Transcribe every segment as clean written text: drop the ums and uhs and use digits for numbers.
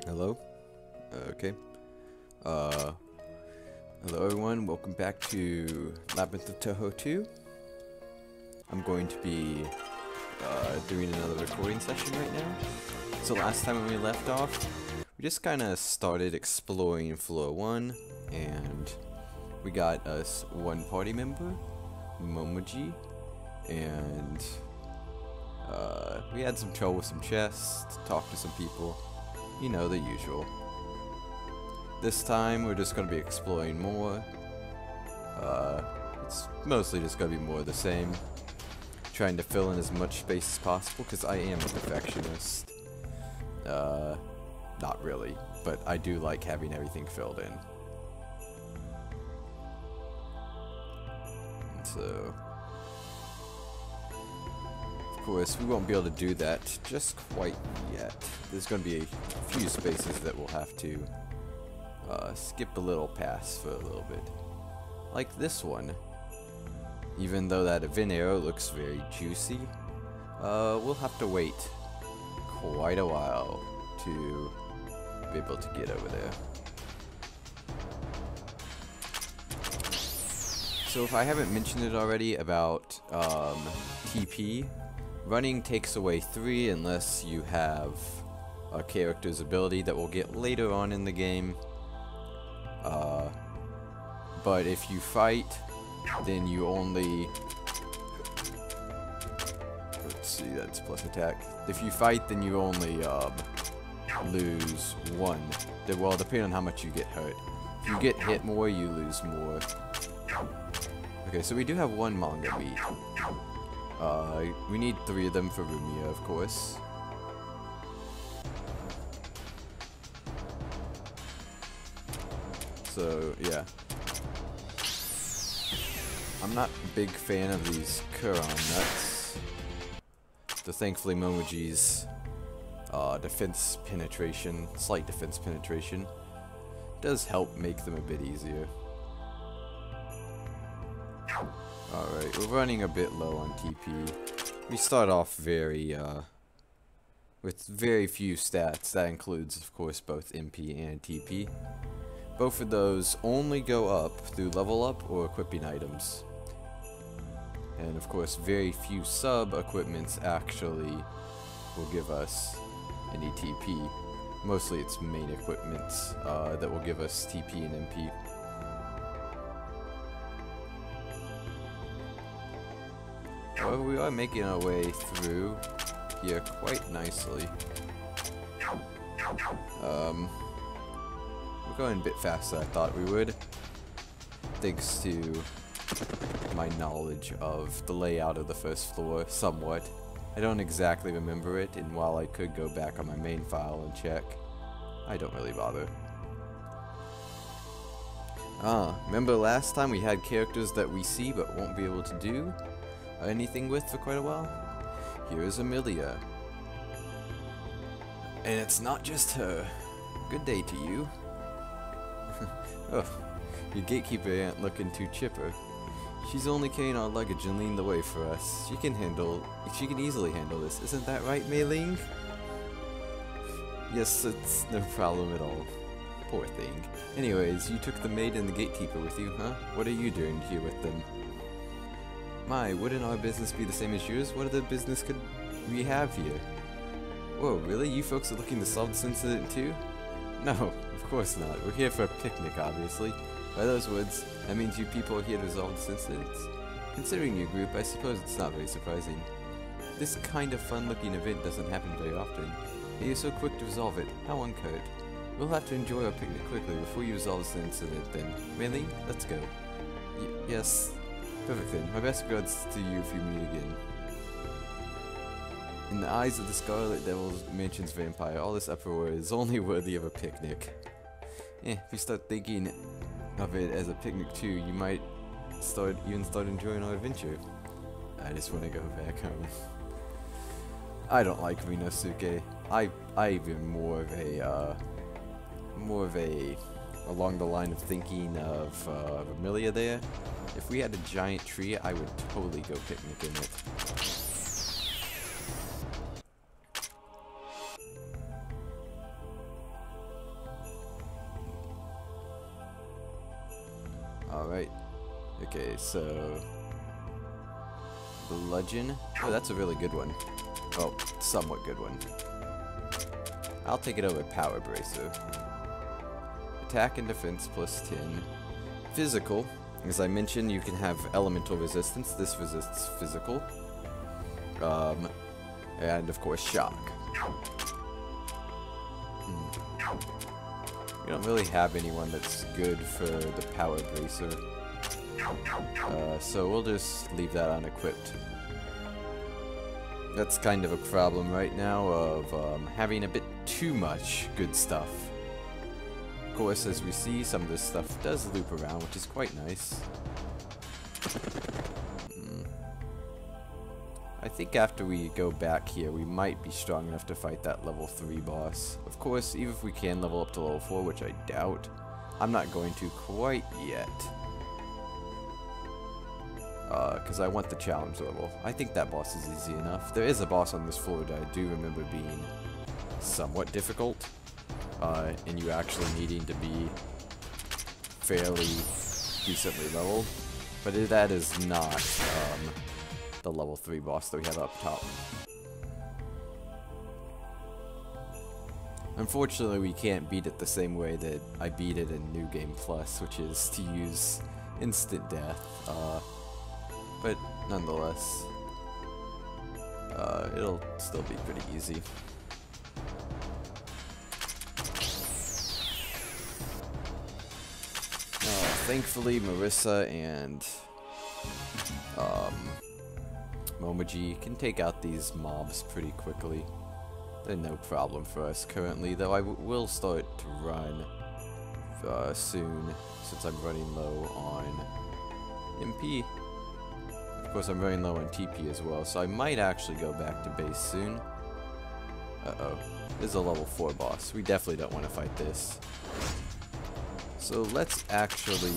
Hello? Okay. Hello everyone, welcome back to Labyrinth of Touhou 2. I'm going to be doing another recording session right now. So last time when we left off, we just kind of started exploring floor 1, and we got us one party member, Momoji, and we had some trouble with some chests, talked to some people, you know, the usual. This time we're just going to be exploring more. It's mostly just going to be more of the same. Trying to fill in as much space as possible because I am a perfectionist. Not really, but I do like having everything filled in. And so, of course, we won't be able to do that just quite yet. There's going to be a few spaces that we'll have to skip a little past for a little bit. Like this one. Even though that event arrow looks very juicy, we'll have to wait quite a while to be able to get over there. So if I haven't mentioned it already about TP, running takes away 3 unless you have a character's ability that we'll get later on in the game. But if you fight, then you only... Let's see, that's plus attack. If you fight, then you only lose 1. Well, depending on how much you get hurt. If you get hit more, you lose more. Okay, so we do have one manga beat. We need 3 of them for Rumia, of course. So, yeah. I'm not a big fan of these Kuron nuts. So thankfully Momoji's defense penetration, slight defense penetration, does help make them a bit easier. Alright, we're running a bit low on TP. We start off with very few stats. That includes, of course, both MP and TP. Both of those only go up through level up or equipping items. And of course, very few sub-equipments actually will give us any TP. Mostly it's main equipments that will give us TP and MP. However, we are making our way through here quite nicely. We're going a bit faster than I thought we would, thanks to my knowledge of the layout of the first floor, somewhat. I don't exactly remember it, and while I could go back on my main file and check, I don't really bother. Remember last time we had characters that we see but won't be able to do anything with for quite a while? Here's Emilia. And it's not just her. Good day to you. Oh, your gatekeeper ain't looking too chipper. She's only carrying our luggage and leading the way for us. She can easily handle this. Isn't that right, Mei Ling? Yes, it's no problem at all. Poor thing. Anyways, you took the maid and the gatekeeper with you, huh? What are you doing here with them? My, wouldn't our business be the same as yours? What other business could we have here? Whoa, really? You folks are looking to solve this incident too? No, of course not. We're here for a picnic, obviously. By those words, that means you people are here to resolve this incident. Considering your group, I suppose it's not very surprising. This kind of fun-looking event doesn't happen very often. Yet you're so quick to resolve it. How uncut. We'll have to enjoy our picnic quickly before you resolve this incident then. Really? Let's go. Yes. Perfect then. My best regards to you if you meet again. In the eyes of the Scarlet Devil's Mansion's vampire, all this uproar is only worthy of a picnic. If you start thinking of it as a picnic too, you might even start enjoying our adventure. I just want to go back home. I don't like Rinosuke. I'm more of a along the line of thinking of Emilia there. If we had a giant tree, I would totally go picnic in it. Alright. Okay, so... Bludgeon. Oh, that's a really good one. Oh, somewhat good one. I'll take it over Power Bracer. Attack and defense plus 10. Physical. As I mentioned, you can have elemental resistance. This resists physical. And of course, shock. We don't really have anyone that's good for the Power Bracer. So we'll just leave that unequipped. That's kind of a problem right now of having a bit too much good stuff. Of course, as we see, some of this stuff does loop around, which is quite nice. I think after we go back here, we might be strong enough to fight that level 3 boss. Of course, even if we can level up to level 4, which I doubt, I'm not going to quite yet. Because I want the challenge level. I think that boss is easy enough. There is a boss on this floor that I do remember being somewhat difficult. And you actually needing to be fairly decently leveled. But that is not the level 3 boss that we have up top. Unfortunately, we can't beat it the same way that I beat it in New Game Plus, which is to use instant death. But nonetheless, it'll still be pretty easy. Thankfully, Marissa and Momiji can take out these mobs pretty quickly. They're no problem for us currently, though I will start to run soon, since I'm running low on MP. Of course, I'm running low on TP as well, so I might actually go back to base soon. Uh-oh. This is a level 4 boss. We definitely don't want to fight this. So let's actually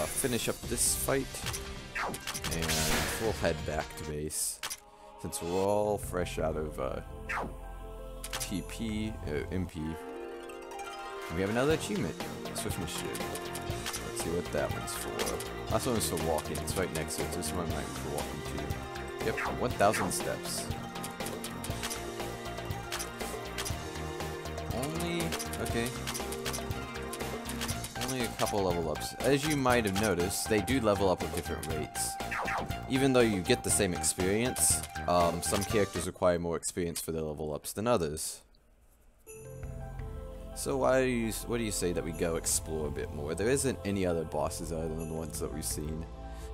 finish up this fight, and we'll head back to base, since we're all fresh out of TP, MP. And we have another achievement, Swift Initiative. Let's see what that one's for. Last one was for walking, it's right next to it, so this one might be for walking too. Yep, 1,000 steps. Okay. Only a couple level ups. As you might have noticed, they do level up at different rates. Even though you get the same experience, some characters require more experience for their level ups than others. So what do you say that we go explore a bit more? There isn't any other bosses other than the ones that we've seen.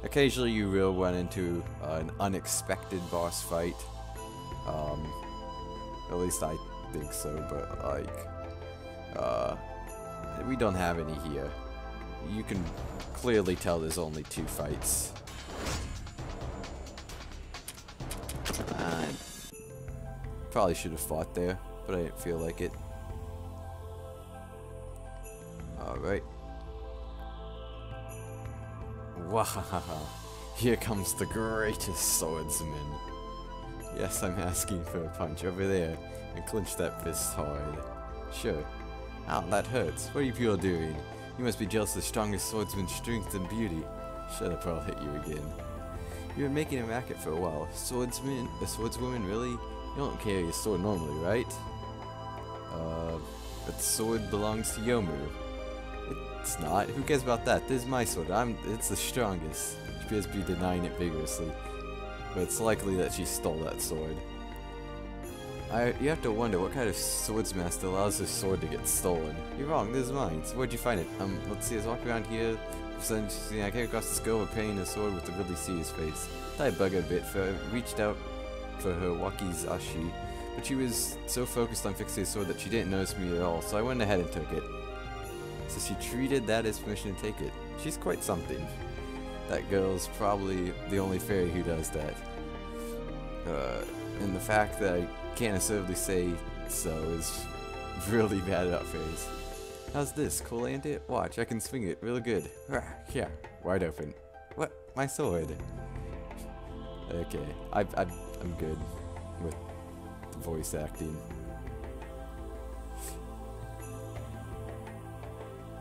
Occasionally you will run into an unexpected boss fight. At least I think so, but like, we don't have any here. You can clearly tell there's only 2 fights. Probably should have fought there, but I didn't feel like it. Alright. Wahahaha. Here comes the greatest swordsman. Yes, I'm asking for a punch over there, and clench that fist hard. Sure. Ow, that hurts. What are you people doing? You must be jealous of the strongest swordsman's strength and beauty. Shut up or I'll hit you again. You've been making a racket for a while. Swordsman? A swordswoman, really? You don't carry a sword normally, right? But the sword belongs to Yomu. It's not. Who cares about that? This is my sword. It's the strongest. She appears to be denying it vigorously. But it's likely that she stole that sword. You have to wonder what kind of swordsmaster allows his sword to get stolen. You're wrong, this is mine. So where'd you find it? Let's see, I was walking around here. I came across this girl repairing a sword with a really serious face. I'd bug her a bit, for I reached out for her wakizashi, but she was so focused on fixing the sword that she didn't notice me at all, so I went ahead and took it. So she treated that as permission to take it. She's quite something. That girl's probably the only fairy who does that. And the fact that I can't assertively say so is really bad about fairies. How's this? Cool, ain't it? Watch, I can swing it real good. Yeah, wide open. What? My sword. Okay, I'm good with the voice acting.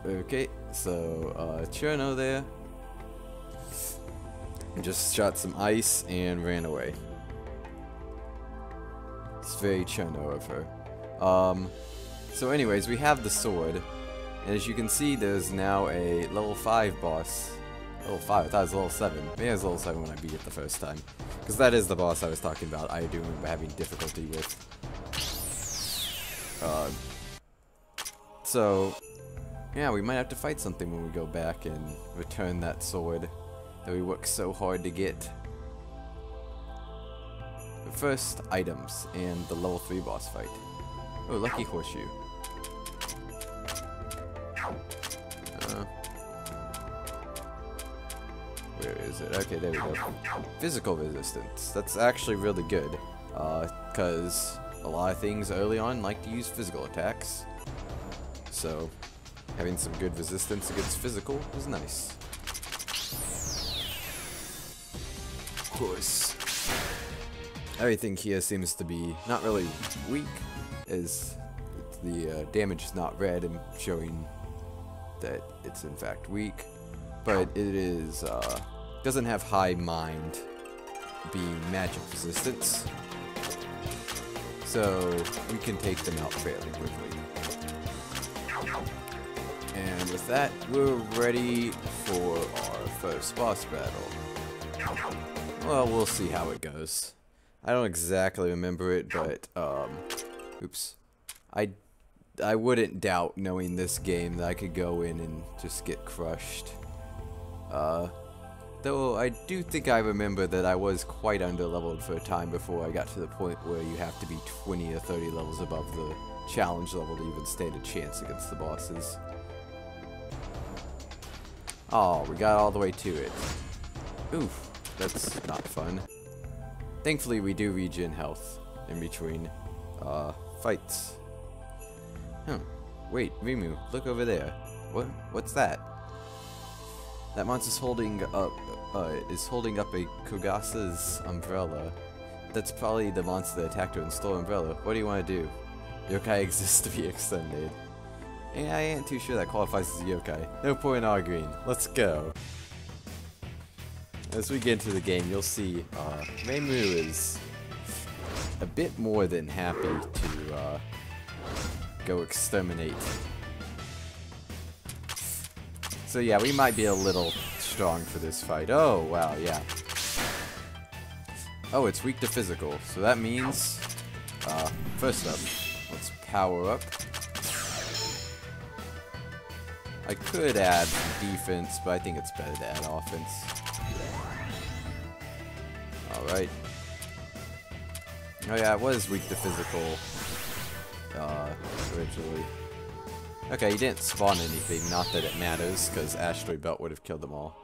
Okay, so Cherno there just shot some ice and ran away. It's very Cherno of her. So anyways, we have the sword, and as you can see, there's now a level 5 boss. Level 5, I thought it was level 7. Maybe it was level 7 when I beat it the first time. Because that is the boss I was talking about, I do remember having difficulty with. So, yeah, we might have to fight something when we go back and return that sword that we worked so hard to get. But first, items and the level 3 boss fight. Oh, lucky horseshoe. Where is it? Okay, there we go. Physical resistance. That's actually really good. Because a lot of things early on like to use physical attacks. So, having some good resistance against physical is nice. Of course, everything here seems to be not really weak, as the damage is not red and showing that it's in fact weak, but it is doesn't have high mind being magic resistance, so we can take them out fairly quickly. And with that, we're ready for our first boss battle. Well, we'll see how it goes. I don't exactly remember it, but oops. I wouldn't doubt, knowing this game, that I could go in and just get crushed. Though I do think I remember that I was quite under-leveled for a time before I got to the point where you have to be 20 or 30 levels above the challenge level to even stand a chance against the bosses. Oh, we got all the way to it. Oof, that's not fun. Thankfully, we do regen health in between fights. Wait, Rimu, look over there. What's that? That monster's holding up a Kogasa's umbrella. That's probably the monster that attacked her and stole her umbrella. What do you want to do? Yokai exists to be extended. Yeah, I ain't too sure that qualifies as a yokai. No point arguing. Let's go. As we get into the game, you'll see Reimu is a bit more than happy to go exterminate. So yeah, we might be a little strong for this fight. Oh, wow, yeah. Oh, it's weak to physical, so that means, first up, let's power up. I could add defense, but I think it's better to add offense. Alright. Oh yeah, it was weak to physical, originally. Okay, he didn't spawn anything, not that it matters, because Asteroid Belt would have killed them all.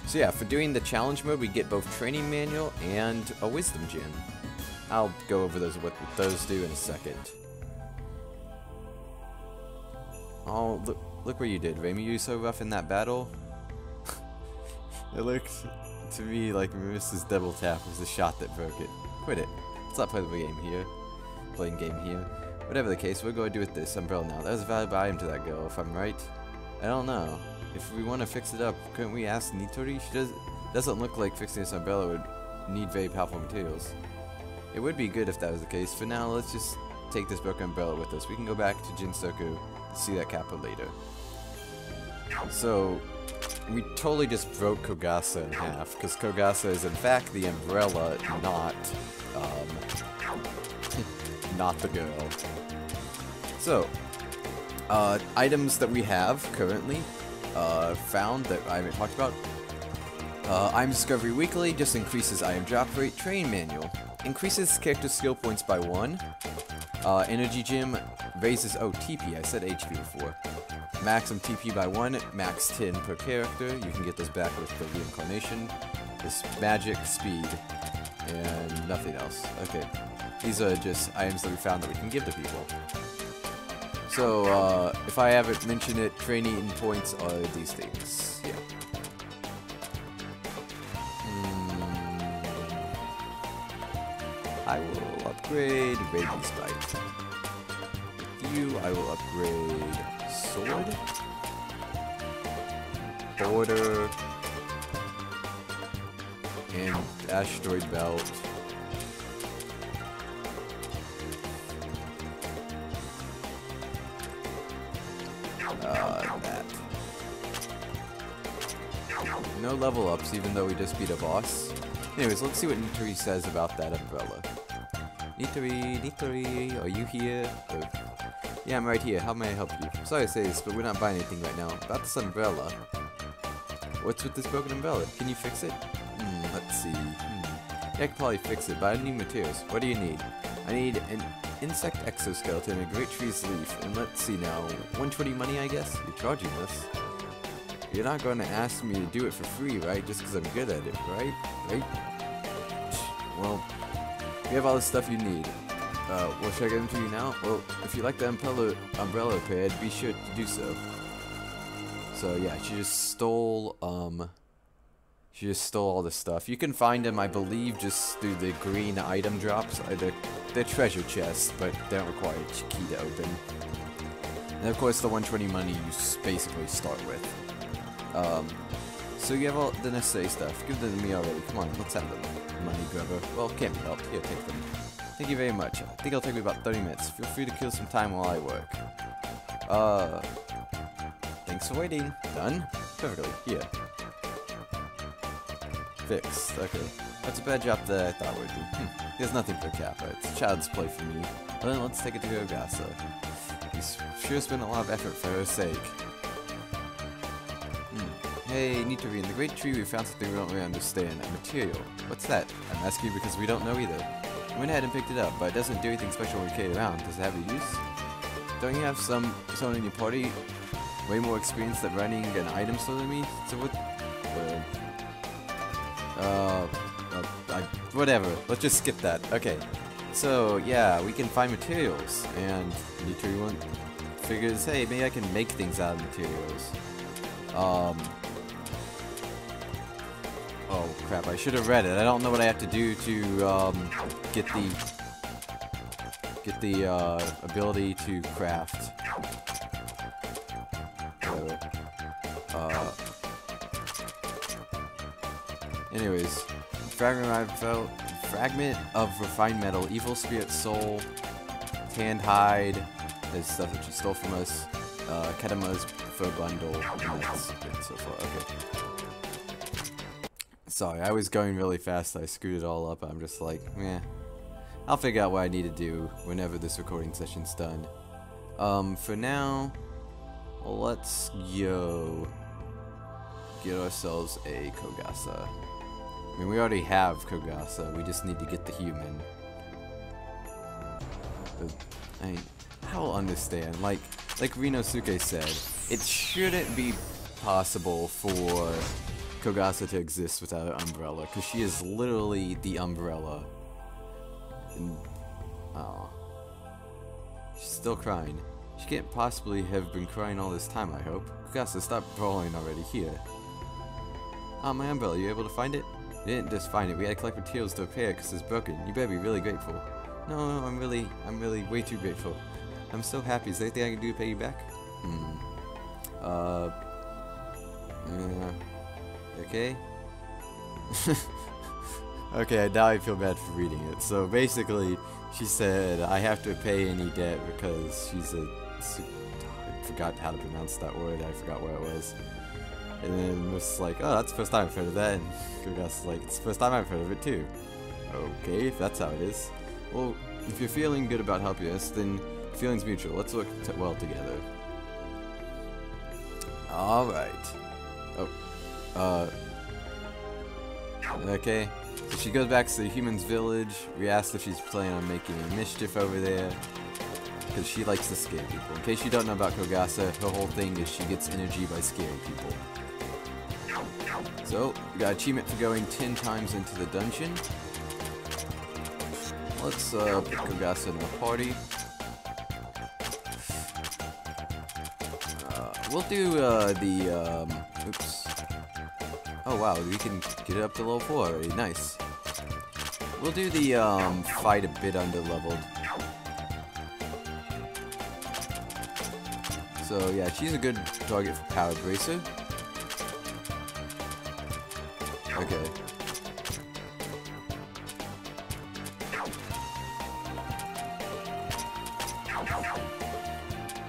So yeah, for doing the challenge mode, we get both Training Manual and a Wisdom Gem. I'll go over those what those do in a second. Oh, look what you did, Reimu. You so rough in that battle. It looked to me like Mrs. Double Tap was the shot that broke it. Quit it. Let's not play the game here. Playing game here. Whatever the case, we're going to do with this umbrella now. That was a valuable item to that girl, if I'm right. I don't know. If we want to fix it up, couldn't we ask Nitori? She doesn't look like fixing this umbrella would need very powerful materials. It would be good if that was the case. For now, let's just take this broken umbrella with us. We can go back to Jinsoku to see that Kappa later. So, we totally just broke Kogasa in half, because Kogasa is in fact the umbrella, not, not the girl. So, items that we have currently found that I haven't talked about. Item Discovery Weekly just increases item drop rate. Training Manual increases character skill points by 1. Energy Gem raises, TP, I said HP before. Maximum TP by 1, max 10 per character. You can get those back with the reincarnation. This magic, speed, and nothing else. Okay, these are just items that we found that we can give to people. So, if I haven't mentioned it, training points are these things. Yeah. I will upgrade Rabies Bite. you, I will upgrade sword, border, and asteroid belt. That. No level ups, even though we just beat a boss. Anyways, let's see what Nitori says about that umbrella. Nitori, are you here? Yeah, I'm right here. How may I help you? I'm sorry to say this, but we're not buying anything right now. About this umbrella. What's with this broken umbrella? Can you fix it? Let's see. Yeah, I can probably fix it, but I need materials. What do you need? I need an insect exoskeleton, a great tree's leaf, and let's see now. 120 money, I guess? You're charging this. You're not going to ask me to do it for free, right? Just because I'm good at it, right? Right? Well, we have all the stuff you need. Well, should I get them to you now? Well, if you like the umbrella pad, be sure to do so. So yeah, she just stole all the stuff. You can find them, I believe, just through the green item drops. They're treasure chests, but they don't require a key to open. And of course, the 120 money you basically start with. So you have all the necessary stuff. Give them to me already. Come on, let's have them. Money grubber. Well, can't be helped. Here, take them. Thank you very much. I think it'll take me about 30 minutes. Feel free to kill some time while I work. Thanks for waiting. Done? Perfectly. Here. Fixed. Okay. That's a bad job that I thought would be. There's nothing for Kappa. It's child's play for me. Well, then let's take it to Kogasa. He's sure spent a lot of effort for her sake. Hey, Nitori, in the great tree we found something we don't really understand. A material. What's that? I'm asking you because we don't know either. I went ahead and picked it up, but it doesn't do anything special when we carry it around. Does it have a use? Don't you have someone in your party way more experienced at running an item store than me? So what? Whatever. Let's just skip that. Okay. So yeah, we can find materials, and Nitori figures, hey, maybe I can make things out of materials. Oh crap, I should have read it. I don't know what I have to do to get the ability to craft. Anyways, fragment of refined metal, evil spirit soul, tanned hide, is stuff that you stole from us. Ketama's fur bundle, and that's it so far. Okay. Sorry, I was going really fast. I screwed it all up. I'm just like, meh. I'll figure out what I need to do whenever this recording session's done. For now, let's go get ourselves a Kogasa. I mean, we already have Kogasa. We just need to get the human. I don't understand. Like Rinosuke said, it shouldn't be possible for Kogasa to exist without an umbrella, because she is literally the umbrella. And, oh. She's still crying. She can't possibly have been crying all this time, I hope. Kogasa, stop brawling already. Here. Ah, my umbrella. You able to find it? We didn't just find it. We had to collect materials to repair it because it's broken. You better be really grateful. No, I'm really way too grateful. I'm so happy. Is there anything I can do to pay you back? Okay. Okay, now I feel bad for reading it. So basically, she said, I have to pay any debt because she's a... I forgot how to pronounce that word. I forgot what it was. And then it was like, oh, that's the first time I've heard of that. And Kogasu's like, it's the first time I've heard of it too. Okay, if that's how it is. Well, if you're feeling good about helping us, then feeling's mutual. Let's work well together. Alright. Oh. Okay. So she goes back to the human's village. We asked if she's planning on making any mischief over there, because she likes to scare people. In case you don't know about Kogasa, her whole thing is she gets energy by scaring people. So, we got achievement for going 10 times into the dungeon. Let's put Kogasa in the party. We'll do oops. Oh wow, we can get it up to level 4 already. Nice. We'll do the fight a bit under leveled. So yeah, she's a good target for Power Bracer. Okay.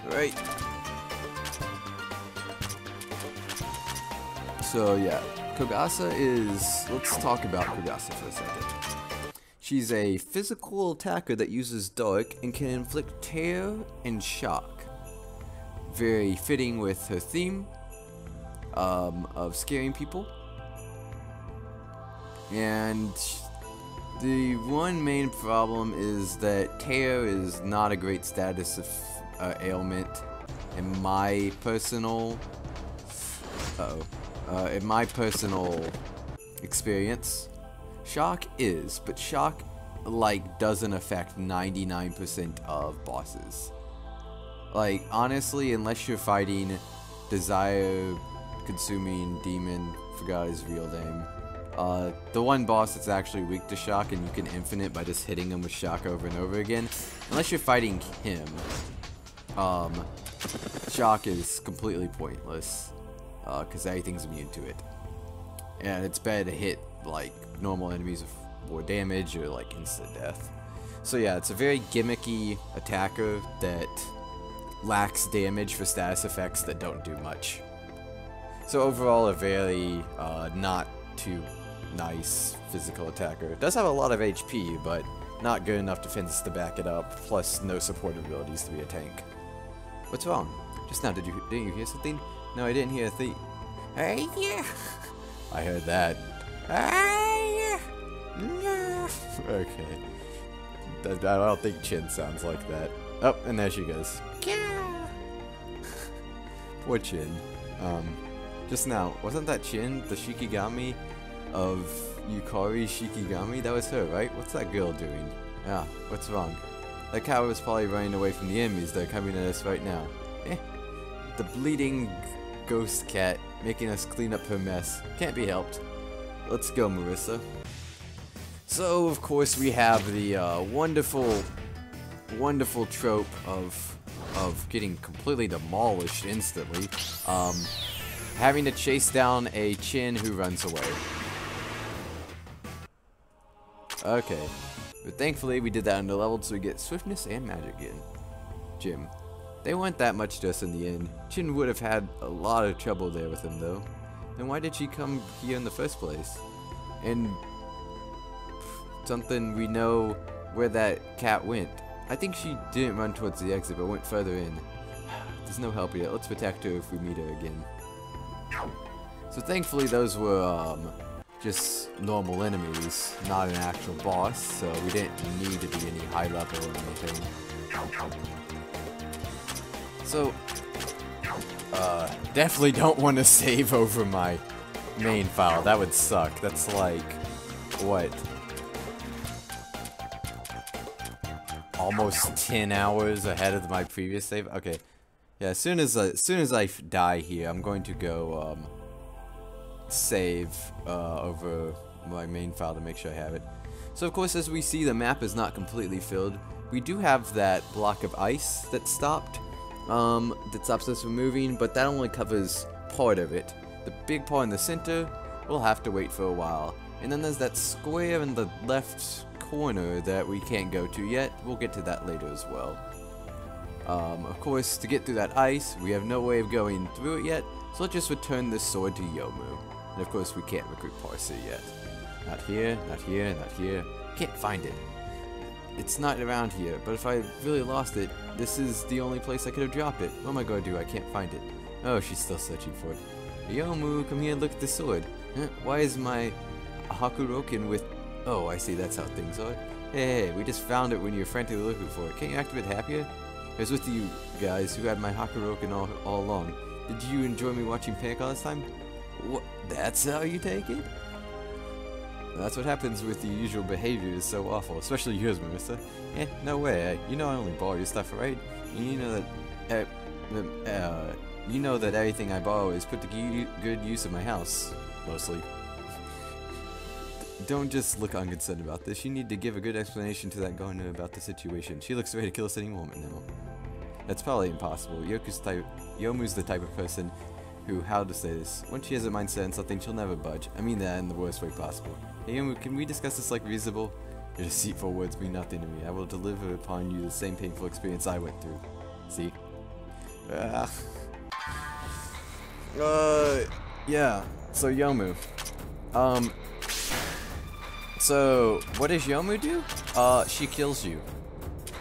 Right. So yeah, Kogasa is... Let's talk about Kogasa for a second. She's a physical attacker that uses Dark and can inflict tear and shock. Very fitting with her theme of scaring people. And the one main problem is that tear is not a great status of ailment in my personal experience. Shock is, but shock like doesn't affect 99% of bosses. Like honestly, unless you're fighting Desire Consuming Demon, forgot his real name. The one boss that's actually weak to shock and you can infinite by just hitting him with shock over and over again. Unless you're fighting him, shock is completely pointless, because everything's immune to it. And it's better to hit like normal enemies with more damage or like instant death. So yeah, it's a very gimmicky attacker that lacks damage for status effects that don't do much. So overall a very not too nice physical attacker. It does have a lot of HP, but not good enough defense to back it up, plus no support abilities to be a tank. What's wrong? Just now, didn't you hear something? No, I didn't hear a thing. Hey, yeah. I heard that. Hey, yeah. Okay. I don't think Chin sounds like that. Oh, and there she goes. Yeah. Poor Chin. Just now, wasn't that Chin the Shikigami of Yukari Shikigami? That was her, right? What's that girl doing? Yeah, what's wrong? That cow was probably running away from the enemies that are coming at us right now. The bleeding ghost cat making us clean up her mess. Can't be helped. Let's go, Marissa. So, of course, we have the wonderful trope of getting completely demolished instantly. Having to chase down a Chin who runs away. Okay. But thankfully we did that under leveled so we get swiftness and magic in. Jim. They weren't that much to us in the end. Chin would have had a lot of trouble there with him though. Then why did she come here in the first place? And something we know where that cat went. I think she didn't run towards the exit but went further in. There's no help yet. Let's protect her if we meet her again. So thankfully those were just normal enemies, not an actual boss, so we didn't need to be any high level or anything. So, definitely don't want to save over my main file. That would suck. That's like, what? Almost 10 hours ahead of my previous save? Okay. Yeah, as soon as I die here, I'm going to go, save over my main file to make sure I have it. So of course, as we see, the map is not completely filled. We do have that block of ice that stopped, that stops us from moving, but that only covers part of it. The big part in the center, we'll have to wait for a while. And then there's that square in the left corner that we can't go to yet. We'll get to that later as well. Of course, to get through that ice, we have no way of going through it yet, so let's just return this sword to Yomu. And of course, we can't recruit Parser yet. Not here, not here, not here. Can't find it. It's not around here, but if I really lost it, this is the only place I could have dropped it. What am I going to do? I can't find it. Oh, she's still searching for it. Yomu, come here and look at the sword. Why is my Hakuroken with... Oh, I see, that's how things are. Hey, we just found it when you were frantically looking for it. Can't you act a bit happier? I was with you guys who had my Hakuroken all along. Did you enjoy me watching Panic all this time? What? That's how you take it? That's what happens with your usual behavior is so awful, especially yours, Marissa. No way. You know I only borrow your stuff, right? And you know that everything I borrow is put to good use of my house, mostly. Don't just look unconcerned about this. You need to give a good explanation to that Garner about the situation. She looks ready to kill us any moment now. That's probably impossible. Yomu's the type of person who, how to say this, once she has a mindset on something, she'll never budge. I mean that in the worst way possible. Hey Yomu, can we discuss this like reasonable? Your deceitful words mean nothing to me. I will deliver upon you the same painful experience I went through. See? Yeah. So Yomu. So what does Yomu do? She kills you.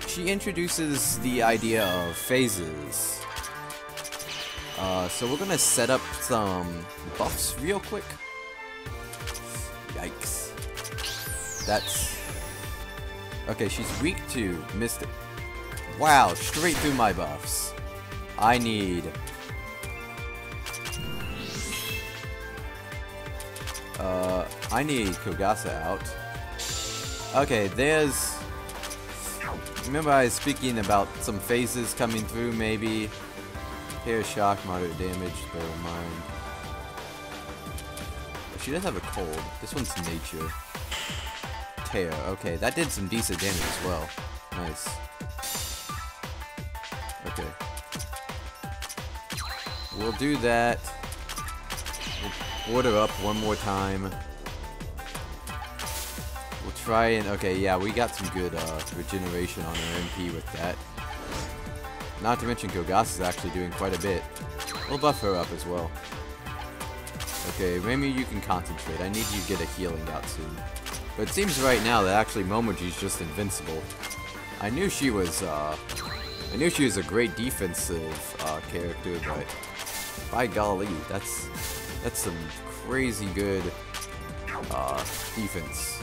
She introduces the idea of phases. So we're gonna set up some buffs real quick. Yikes. That's... Okay, she's weak to Mystic. Wow, straight through my buffs. I need... I need Kogasa out. Okay, there's... Remember I was speaking about some phases coming through, maybe? Hair shock, moderate damage, bear in mind. She does have a cold. This one's nature. Tear. Okay, that did some decent damage as well. Nice. Okay. We'll do that. We'll order up one more time. We'll try and... Okay, yeah, we got some good regeneration on our MP with that. Not to mention Kogasa is actually doing quite a bit. We'll buff her up as well. Okay, Remy, you can concentrate. I need you to get a healing out soon. But it seems right now that actually Momoji's just invincible. I knew she was a great defensive character, but by golly, that's some crazy good defense.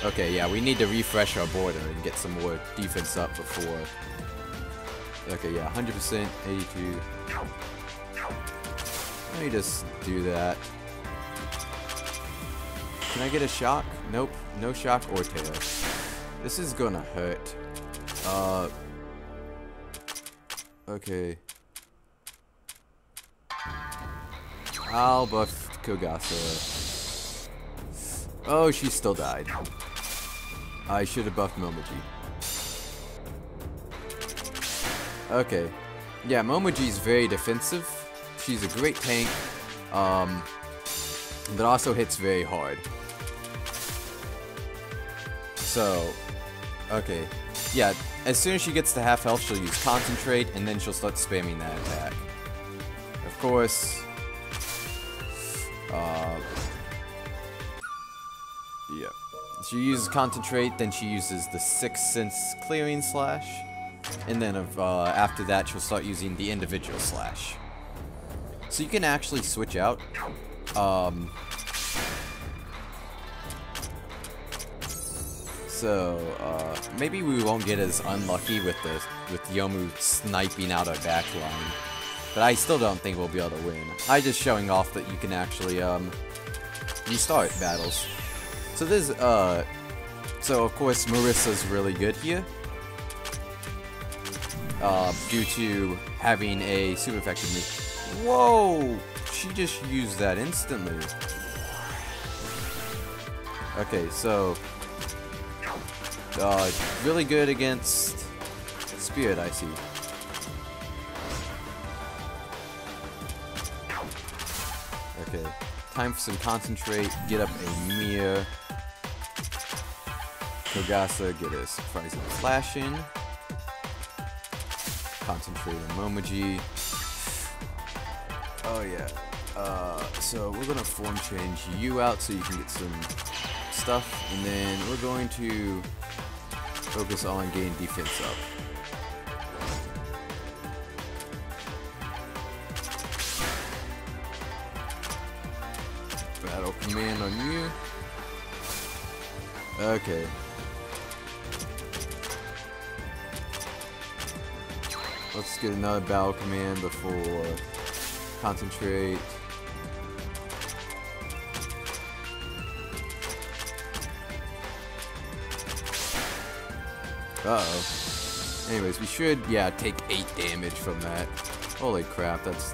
Okay, yeah, we need to refresh our border and get some more defense up before. Okay, yeah, 100%, 82. Let me just do that. Can I get a shock? Nope, no shock or tail. This is gonna hurt. Okay. I'll buff Kogasa. Oh, she still died. I should have buffed Momoji. Okay. Yeah, Momoji's very defensive. She's a great tank. But also hits very hard. So, okay. Yeah, as soon as she gets to half health, she'll use Concentrate, and then she'll start spamming that attack. Of course. Yeah. She uses Concentrate, then she uses the Sixth Sense Clearing Slash, and then after that she'll start using the Individual Slash. So you can actually switch out. Maybe we won't get as unlucky with Yomu sniping out our backline, but I still don't think we'll be able to win. I'm just showing off that you can actually restart battles. So so of course Marissa's really good here, due to having a super effective move. Whoa! She just used that instantly. Okay, so really good against Spirit, I see. Okay, time for some Concentrate. Get up a Mia. Kogasa, get a surprising flash in. Concentrate on Momoji. Oh yeah. So we're gonna form change you out so you can get some stuff, and then we're going to focus on getting defense up. Battle command on you. Okay. Let's get another battle command before Concentrate. Uh-oh. Anyways, we should, yeah, take 8 damage from that. Holy crap, that's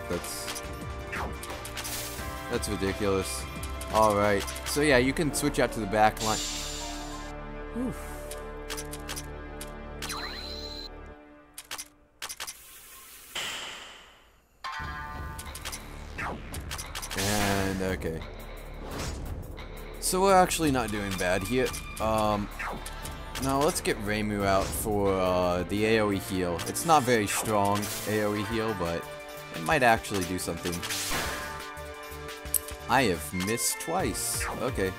ridiculous. Alright, so yeah, you can switch out to the back line. And okay. So we're actually not doing bad here. Now let's get Reimu out for the AoE heal. It's not very strong AoE heal, but it might actually do something. I have missed twice. Okay.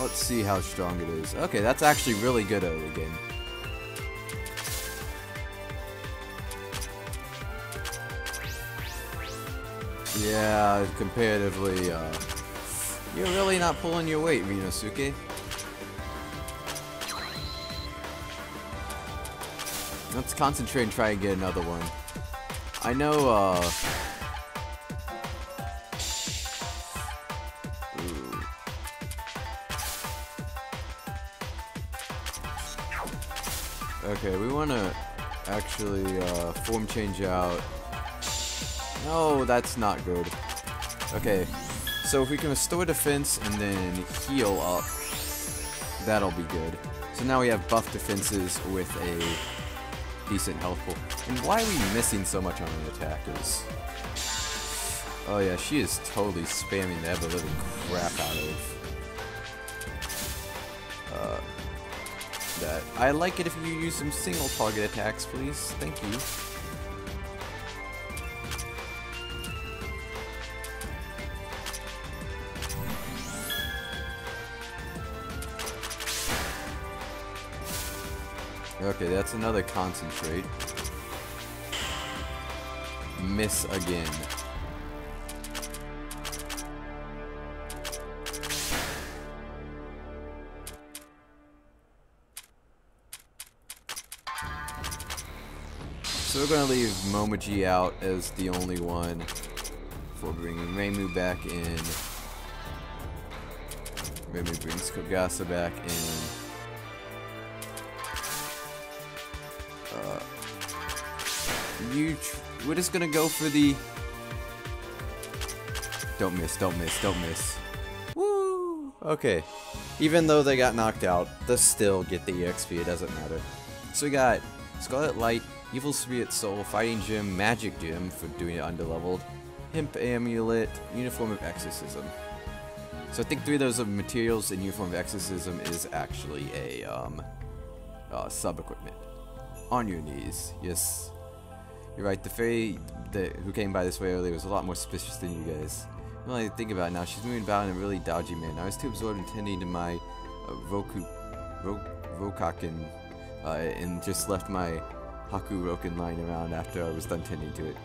Let's see how strong it is. Okay, that's actually really good early game. Yeah, comparatively, you're really not pulling your weight, Rinosuke. Let's concentrate and try and get another one. I know, ooh. Okay, we want to actually, form change out. No, that's not good. Okay, so if we can restore defense and then heal up, that'll be good. So now we have buff defenses with a decent health pool. And why are we missing so much on an attackers? Oh yeah, she is totally spamming the ever-living crap out of that. I like it if you use some single target attacks, please. Thank you. Okay, that's another concentrate. Miss again. So we're gonna leave Momoji out as the only one for bringing Reimu back in. Reimu brings Kogasa back in. We're just gonna go for the... Don't miss, don't miss, don't miss. Woo! Okay. Even though they got knocked out, they still get the EXP, it doesn't matter. So we got Scarlet Light, Evil Spirit Soul, Fighting Gem, Magic Gem for doing it underleveled, Hemp Amulet, Uniform of Exorcism. So I think 3 of those are materials, and Uniform of Exorcism is actually a sub-equipment. On your knees, yes. You're right, the fairy who came by this way earlier was a lot more suspicious than you guys. When I think about it now, she's moving about in a really dodgy manner. I was too absorbed in tending to my Rokaken and just left my Haku Roken lying around after I was done tending to it.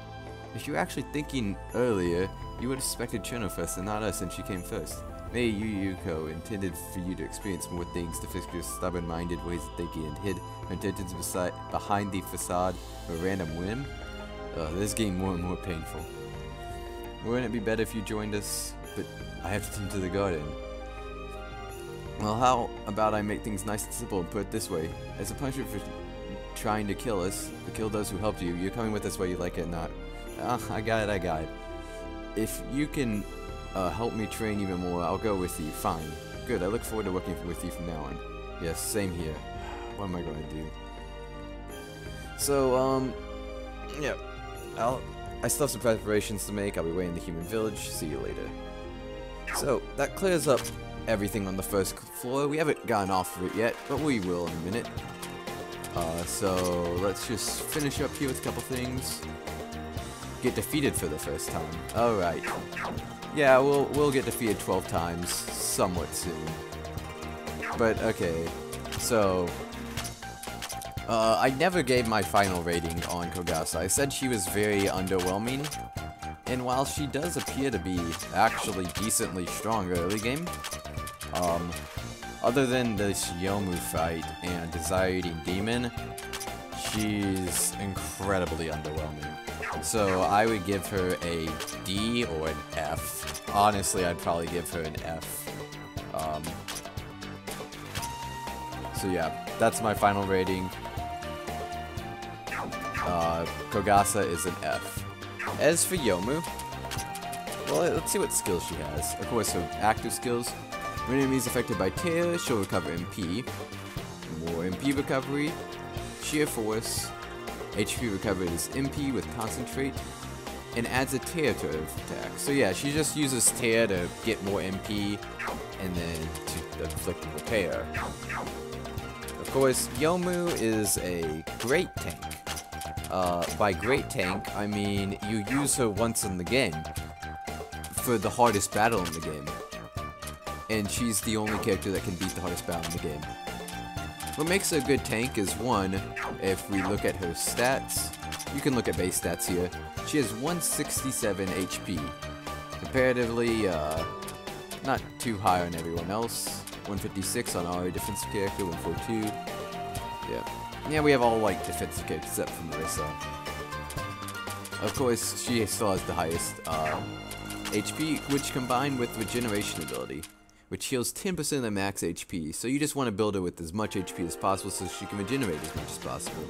If you were actually thinking earlier, you would have suspected Chernofest and not us since she came first. Maybe Yuko intended for you to experience more things to fix your stubborn-minded ways of thinking and hid her intentions behind the facade of a random whim? This is getting more and more painful. Wouldn't it be better if you joined us? But I have to tend to the garden. Well, how about I make things nice and simple and put it this way? As a punishment for trying to kill us, to kill those who helped you, you're coming with us whether you like it or not. I got it. If you can help me train even more, I'll go with you. Fine. Good, I look forward to working with you from now on. Yes, same here. What am I going to do? So, yeah. I still have some preparations to make. I'll be waiting in the human village. See you later. So, that clears up everything on the first floor. We haven't gotten off of it yet, but we will in a minute. So, let's just finish up here with a couple things. Get defeated for the first time. Alright. Yeah, we'll get defeated 12 times somewhat soon. But, okay. So, I never gave my final rating on Kogasa. I said she was very underwhelming. And while she does appear to be actually decently strong early game, other than this Yomu fight and Desire Eating Demon, she's incredibly underwhelming. So I would give her a D or an F. Honestly, I'd probably give her an F. So yeah, that's my final rating. Kogasa is an F. As for Yomu, well, let's see what skills she has. Of course, her active skills. When enemies affected by tear, she'll recover MP. More MP recovery. Sheer Force, HP recovered is MP with Concentrate, and adds a tear to her attack. So yeah, she just uses tear to get more MP, and then to inflict repair. Of course, Yomu is a great tank. By great tank, I mean you use her once in the game, for the hardest battle in the game. And she's the only character that can beat the hardest battle in the game. What makes her a good tank is, one, if we look at her stats, you can look at base stats here, she has 167 HP. Comparatively, not too high on everyone else. 156 on our defensive character, 142. Yeah, we have all like defensive characters except for Marissa. Of course, she still has the highest HP, which combined with Regeneration ability, which heals 10% of the max HP. So you just want to build her with as much HP as possible so she can regenerate as much as possible.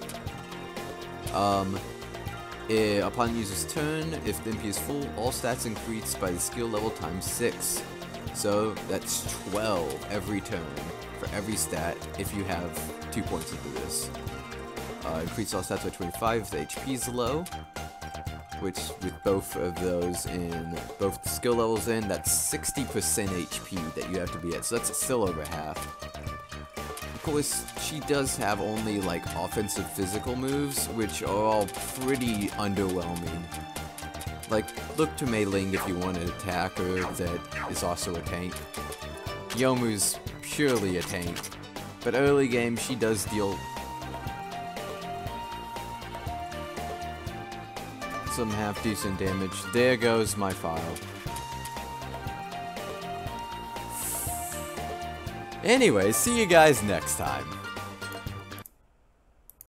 Upon user's turn, if the MP is full, all stats increase by the skill level times 6. So that's 12 every turn for every stat if you have 2 points into this. Increase all stats by 25 if the HP is low, which with both of those in both skill levels in, that's 60% HP that you have to be at, so that's still over half. Of course, she does have only like offensive physical moves, which are all pretty underwhelming. Like, look to Mei Ling if you want an attacker that is also a tank. Yomu's purely a tank, but early game she does deal some half-decent damage. There goes my file. Anyway, see you guys next time.